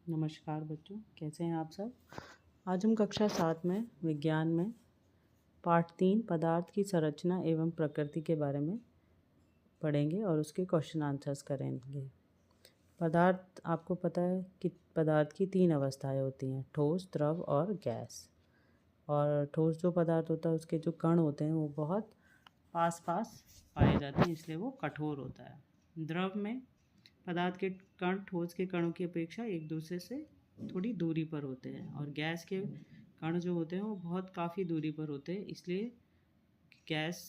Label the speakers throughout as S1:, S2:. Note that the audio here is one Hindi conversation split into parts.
S1: नमस्कार बच्चों, कैसे हैं आप सब। आज हम कक्षा 7 में विज्ञान में पाठ 3 पदार्थ की संरचना एवं प्रकृति के बारे में पढ़ेंगे और उसके क्वेश्चन आंसर्स करेंगे। पदार्थ, आपको पता है कि पदार्थ की 3 अवस्थाएं होती हैं, ठोस, द्रव और गैस। और ठोस जो पदार्थ होता है उसके जो कण होते हैं वो बहुत पास पास पाए जाते हैं, इसलिए वो कठोर होता है। द्रव में पदार्थ के कण ठोस के कणों की अपेक्षा एक दूसरे से थोड़ी दूरी पर होते हैं, और गैस के कण जो होते हैं वो बहुत काफ़ी दूरी पर होते हैं, इसलिए गैस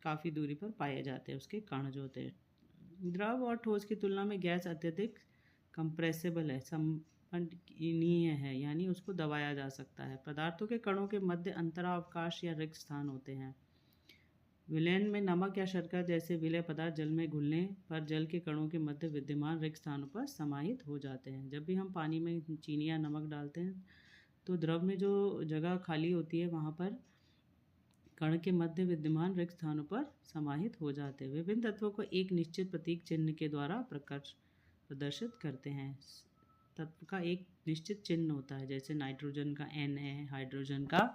S1: काफ़ी दूरी पर पाए जाते हैं उसके कण जो होते हैं। द्रव और ठोस की तुलना में गैस अत्यधिक कंप्रेसिबल है, संपीडनीय है, यानी उसको दबाया जा सकता है। पदार्थों के कणों के मध्य अंतरावकाश या रिक्त स्थान होते हैं। विलयन में नमक या शर्करा जैसे विलय पदार्थ जल में घुलने पर जल के कणों के मध्य विद्यमान रिक्त स्थानों पर समाहित हो जाते हैं। जब भी हम पानी में चीनी या नमक डालते हैं तो द्रव में जो जगह खाली होती है वहाँ पर कण के मध्य विद्यमान रिक्त स्थानों पर समाहित हो जाते हैं। विभिन्न तत्वों को एक निश्चित प्रतीक चिन्ह के द्वारा प्रदर्शित करते हैं। तत्व का एक निश्चित चिन्ह होता है, जैसे नाइट्रोजन का N है, हाइड्रोजन का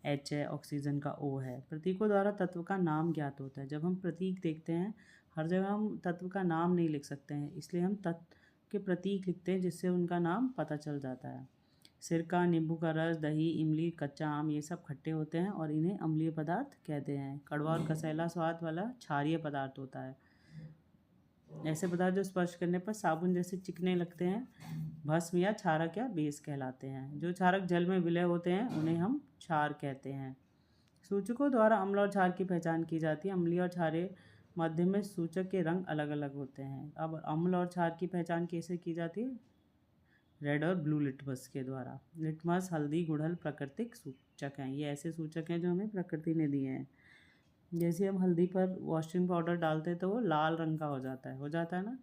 S1: H है, ऑक्सीजन का O है। प्रतीकों द्वारा तत्व का नाम ज्ञात होता है। जब हम प्रतीक देखते हैं, हर जगह हम तत्व का नाम नहीं लिख सकते हैं, इसलिए हम तत्व के प्रतीक लिखते हैं जिससे उनका नाम पता चल जाता है। सिरका, नींबू का रस, दही, इमली, कच्चा आम, ये सब खट्टे होते हैं और इन्हें अम्लीय पदार्थ कहते हैं। कड़वा और कसैला स्वाद वाला क्षारीय पदार्थ होता है। ऐसे पदार्थ जो स्पर्श करने पर साबुन जैसे चिकने लगते हैं, भस्म या क्षारक या बेस कहलाते हैं। जो क्षारक जल में विलय होते हैं उन्हें हम क्षार कहते हैं। सूचकों द्वारा अम्ल और क्षार की पहचान की जाती है। अम्लीय और क्षारीय माध्यम में सूचक के रंग अलग अलग होते हैं। अब अम्ल और क्षार की पहचान कैसे की जाती है? रेड और ब्लू लिटमस के द्वारा। लिटमस, हल्दी, गुड़हल प्राकृतिक सूचक हैं। ये ऐसे सूचक हैं जो हमें प्रकृति ने दिए हैं। जैसे हम हल्दी पर वॉशिंग पाउडर डालते हैं तो वो लाल रंग का हो जाता है ना।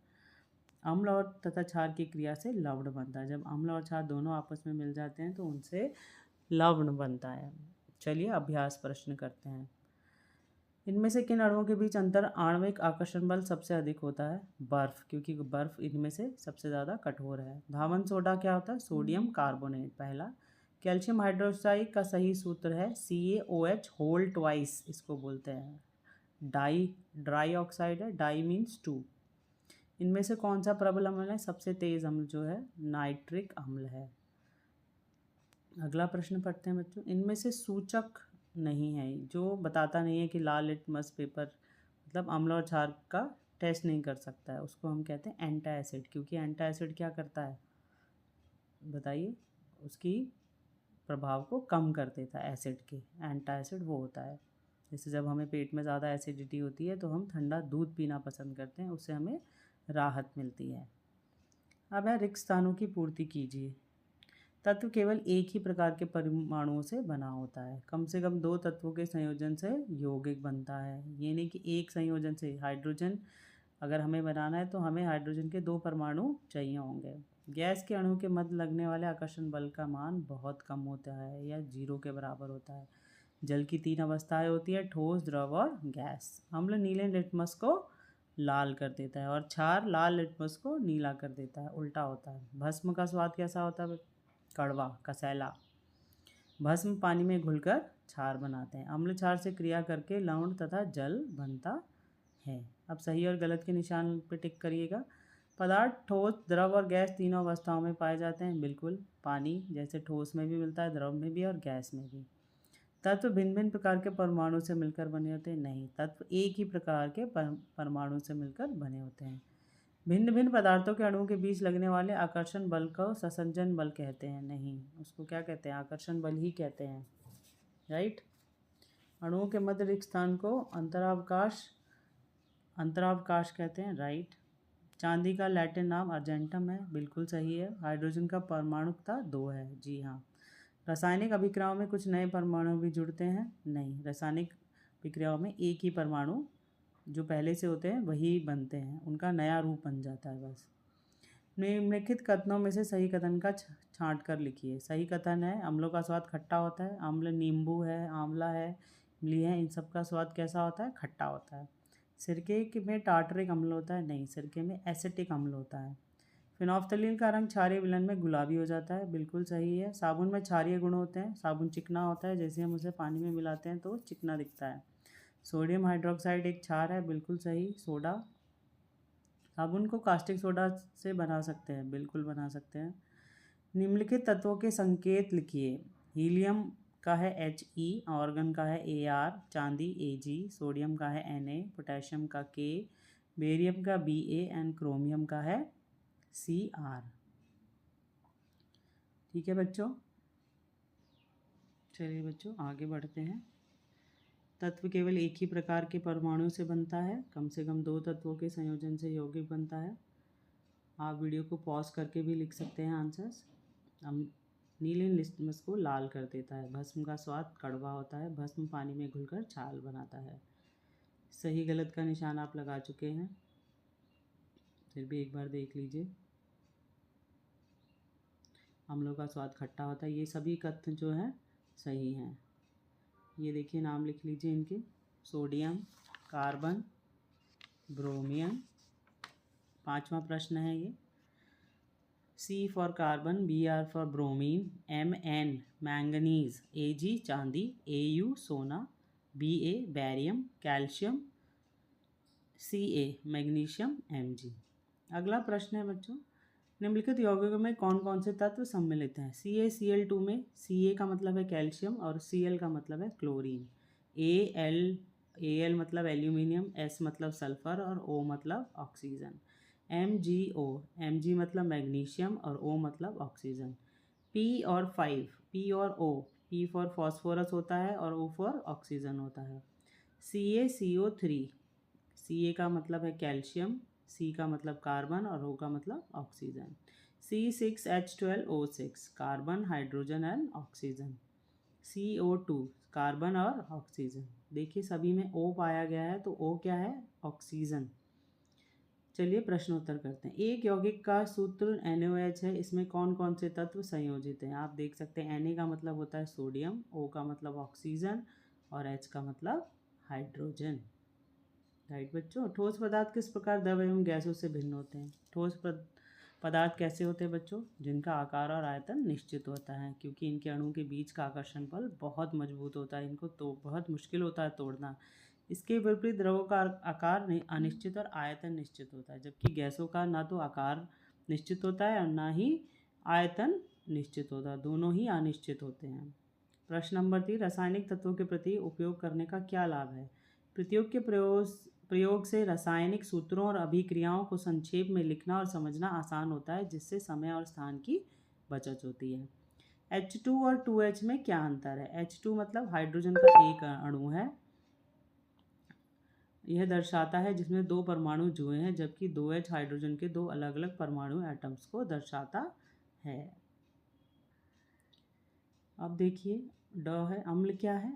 S1: अम्ल और तथा क्षार की क्रिया से लवण बनता है। जब अम्ल और क्षार दोनों आपस में मिल जाते हैं तो उनसे लवण बनता है। चलिए अभ्यास प्रश्न करते हैं। इनमें से किन अणुओं के बीच अंतर आणविक आकर्षण बल सबसे अधिक होता है? बर्फ, क्योंकि बर्फ इनमें से सबसे ज़्यादा कठोर है। धावन सोडा क्या होता है? Sodium carbonate. पहला। कैल्शियम हाइड्रोक्साइड का सही सूत्र है CaOH होल ट्वाइस, इसको बोलते हैं। ड्राई ऑक्साइड है, डाई मीन्स 2। इनमें से कौन सा प्रबल अम्ल है? सबसे तेज अम्ल जो है नाइट्रिक अम्ल है। अगला प्रश्न पढ़ते हैं बच्चों। इनमें से सूचक नहीं है, जो बताता नहीं है कि लाल लिटमस पेपर मतलब अम्ल और क्षार का टेस्ट नहीं कर सकता है, उसको हम कहते हैं एंटा एसिड। क्योंकि एंटा एसिड क्या करता है बताइए? उसकी प्रभाव को कम कर देता है एसिड के। एंटा एसिड वो होता है, जैसे जब हमें पेट में ज़्यादा एसिडिटी होती है तो हम ठंडा दूध पीना पसंद करते हैं, उससे हमें राहत मिलती है। अब है रिक्त स्थानों की पूर्ति कीजिए। तत्व केवल एक ही प्रकार के परमाणुओं से बना होता है। कम से कम 2 तत्वों के संयोजन से यौगिक बनता है। ये नहीं कि एक संयोजन से। हाइड्रोजन अगर हमें बनाना है तो हमें हाइड्रोजन के 2 परमाणु चाहिए होंगे। गैस के अणु के मध्य लगने वाले आकर्षण बल का मान बहुत कम होता है या 0 के बराबर होता है। जल की 3 अवस्थाएं होती है, ठोस, द्रव और गैस। अम्ल नीले लिटमस को लाल कर देता है और क्षार लाल लिटमस को नीला कर देता है, उल्टा होता है। भस्म का स्वाद कैसा होता है? कड़वा, कसैला। भस्म पानी में घुलकर क्षार बनाते हैं। अम्ल क्षार से क्रिया करके लवण तथा जल बनता है। अब सही और गलत के निशान पर टिक करिएगा। पदार्थ ठोस, द्रव और गैस तीनों अवस्थाओं में पाए जाते हैं। बिल्कुल, पानी जैसे ठोस में भी मिलता है, द्रव में भी और गैस में भी। तत्व भिन्न भिन्न प्रकार के परमाणु से मिलकर बने होते हैं? नहीं, तत्व एक ही प्रकार के परमाणु से मिलकर बने होते हैं। भिन्न भिन्न पदार्थों के अणुओं के बीच लगने वाले आकर्षण बल को संसर्जन बल कहते हैं? नहीं, उसको क्या कहते हैं? आकर्षण बल ही कहते हैं। राइट। अणुओं के मध्य रिक्त स्थान को अंतरावकाश कहते हैं। राइट। चांदी का लैटिन नाम अर्जेंटम है। बिल्कुल सही है। हाइड्रोजन का परमाणुकता 2 है। जी हाँ। रासायनिक अभिक्रियाओं में कुछ नए परमाणु भी जुड़ते हैं? नहीं, रासायनिक अभिक्रियाओं में एक ही परमाणु जो पहले से होते हैं वही बनते हैं, उनका नया रूप बन जाता है बस। निम्नलिखित कथनों में से सही कथन का छांट कर लिखिए। सही कथन है अम्लों का स्वाद खट्टा होता है। अम्ल नींबू है, आंवला है, इमली है, इन सब का स्वाद कैसा होता है? खट्टा होता है। सिरके में टार्टरिक अम्ल होता है? नहीं, सिरके में एसिटिक अम्ल होता है। फिनोफ्थलीन का रंग क्षारीय विलयन में गुलाबी हो जाता है, बिल्कुल सही है। साबुन में क्षारीय गुण होते हैं, साबुन चिकना होता है, जैसे हम उसे पानी में मिलाते हैं तो चिकना दिखता है। सोडियम हाइड्रोक्साइड एक क्षार है, बिल्कुल सही। सोडा, साबुन को कास्टिक सोडा से बना सकते हैं, बिल्कुल बना सकते हैं। निम्नलिखित तत्वों के संकेत लिखिए। हीलियम का है He, ऑर्गन का है Ar, चांदी Ag, सोडियम का है Na, पोटेशियम का K, बेरियम का Ba एंड क्रोमियम का है Cr। ठीक है बच्चों, चलिए बच्चों आगे बढ़ते हैं। तत्व केवल एक ही प्रकार के परमाणु से बनता है, कम से कम 2 तत्वों के संयोजन से यौगिक बनता है। आप वीडियो को पॉज करके भी लिख सकते हैं आंसर्स। हम नीले लिटमस को लाल कर देता है, भस्म का स्वाद कड़वा होता है, भस्म पानी में घुलकर छाल बनाता है। सही गलत का निशान आप लगा चुके हैं, फिर भी एक बार देख लीजिए। अम्लों का स्वाद खट्टा होता है, ये सभी कथन जो है सही हैं। ये देखिए नाम लिख लीजिए इनके, सोडियम, कार्बन, ब्रोमियम। 5वां प्रश्न है ये। C for carbon, Br for bromine, Mn manganese, Ag चांदी, Au सोना, Ba barium, calcium, Ca magnesium, Mg। अगला प्रश्न है बच्चों, निम्नलिखित यौगिकों में कौन कौन से तत्व सम्मिलित हैं? CaCl2 में Ca का मतलब है कैल्शियम और Cl का मतलब है क्लोरीन। Al मतलब एल्यूमिनियम, S मतलब सल्फर और O मतलब ऑक्सीजन। MgO, Mg मतलब मैग्नीशियम और O मतलब ऑक्सीजन। P और 5, P और O, P फॉर फॉस्फोरस होता है और O फॉर ऑक्सीजन होता है। CaCO3, Ca का मतलब है कैल्शियम, C का मतलब कार्बन और O का मतलब oxygen. C6H12O6 carbon, hydrogen and oxygen. CO2 carbon और ऑक्सीजन। देखिए सभी में O पाया गया है, तो O क्या है? ऑक्सीजन। चलिए प्रश्नोत्तर करते हैं। एक यौगिक का सूत्र NaOH है, इसमें कौन कौन से तत्व संयोजित हैं? आप देख सकते हैं Na का मतलब होता है सोडियम, O का मतलब ऑक्सीजन और H का मतलब हाइड्रोजन। राइट बच्चों। ठोस पदार्थ किस प्रकार द्रव एवं गैसों से भिन्न होते हैं? ठोस पदार्थ कैसे होते हैं बच्चों? जिनका आकार और आयतन निश्चित होता है, क्योंकि इनके अणु के बीच का आकर्षण बल बहुत मजबूत होता है, इनको तो बहुत मुश्किल होता है तोड़ना। इसके विपरीत द्रवों का आकार अनिश्चित और आयतन निश्चित होता है, जबकि गैसों का ना तो आकार निश्चित होता है और ना ही आयतन निश्चित होता है, दोनों ही अनिश्चित होते हैं। प्रश्न नंबर 3, रासायनिक तत्वों के प्रति उपयोग करने का क्या लाभ है? प्रयोग के प्रयोग से रासायनिक सूत्रों और अभिक्रियाओं को संक्षेप में लिखना और समझना आसान होता है, जिससे समय और स्थान की बचत होती है। H2 और 2H में क्या अंतर है? H2 मतलब हाइड्रोजन का एक अणु है, यह दर्शाता है जिसमें 2 परमाणु जुए हैं, जबकि 2H हाइड्रोजन के 2 अलग अलग परमाणु एटम्स को दर्शाता है। अब देखिए ड है, अम्ल क्या है?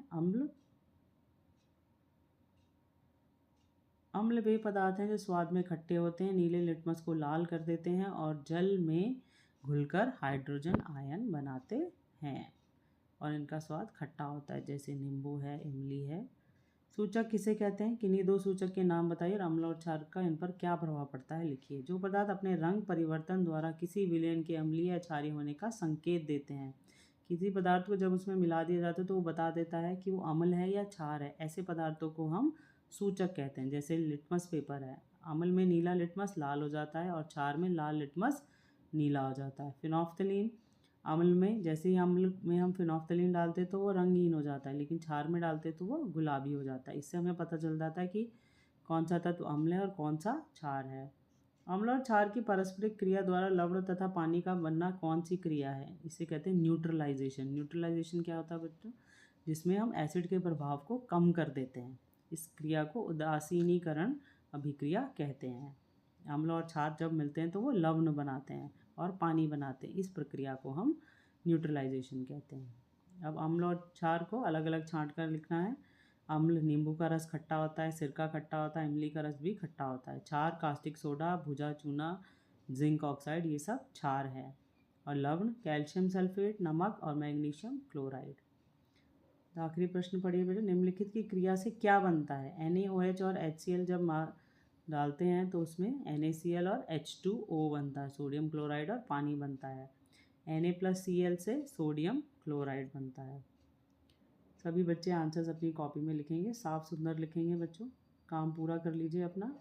S1: अम्ल वे पदार्थ हैं जो स्वाद में खट्टे होते हैं, नीले लिटमस को लाल कर देते हैं और जल में घुलकर हाइड्रोजन आयन बनाते हैं और इनका स्वाद खट्टा होता है, जैसे नींबू है, इमली है। सूचक किसे कहते हैं? किन्हीं 2 सूचक के नाम बताइए और अम्ल और क्षार का इन पर क्या प्रभाव पड़ता है लिखिए। जो पदार्थ अपने रंग परिवर्तन द्वारा किसी विलयन के अम्लीय या क्षारीय होने का संकेत देते हैं। किसी पदार्थ को जब उसमें मिला दिया जाता है तो वो बता देता है कि वो अम्ल है या क्षार है, ऐसे पदार्थों को हम सूचक कहते हैं। जैसे लिटमस पेपर है, अम्ल में नीला लिटमस लाल हो जाता है और क्षार में लाल लिटमस नीला हो जाता है। फिनोफ्थलीन, अम्ल में जैसे ही अम्ल में हम फिनोफ्थलीन डालते तो वो रंगहीन हो जाता है, लेकिन क्षार में डालते तो वो गुलाबी हो जाता है। इससे हमें पता चल जाता है कि कौन सा तत्व अम्ल है और कौन सा क्षार है। अम्ल और क्षार की पारस्परिक क्रिया द्वारा लवण तथा पानी का बनना कौन सी क्रिया है? इसे कहते हैं न्यूट्रलाइजेशन। न्यूट्रलाइजेशन क्या होता है बच्चों? जिसमें हम एसिड के प्रभाव को कम कर देते हैं। इस क्रिया को उदासीनीकरण अभिक्रिया कहते हैं। अम्ल और क्षार जब मिलते हैं तो वो लवण बनाते हैं और पानी बनाते हैं, इस प्रक्रिया को हम न्यूट्रलाइजेशन कहते हैं। अब अम्ल और क्षार को अलग अलग छांट कर लिखना है। अम्ल नींबू का रस खट्टा होता है, सिरका खट्टा होता है, इमली का रस भी खट्टा होता है। क्षार कास्टिक सोडा, भुजा चूना, जिंक ऑक्साइड, ये सब क्षार है। और लवण कैल्शियम सल्फेट, नमक और मैग्नीशियम क्लोराइड। आखिरी प्रश्न पढ़िए बेटा, निम्नलिखित की क्रिया से क्या बनता है? NaOH और HCl जब डालते हैं तो उसमें NaCl और H2O बनता है, सोडियम क्लोराइड और पानी बनता है। Na+Cl से सोडियम क्लोराइड बनता है। सभी बच्चे आंसर्स अपनी कॉपी में लिखेंगे, साफ सुंदर लिखेंगे बच्चों। काम पूरा कर लीजिए अपना।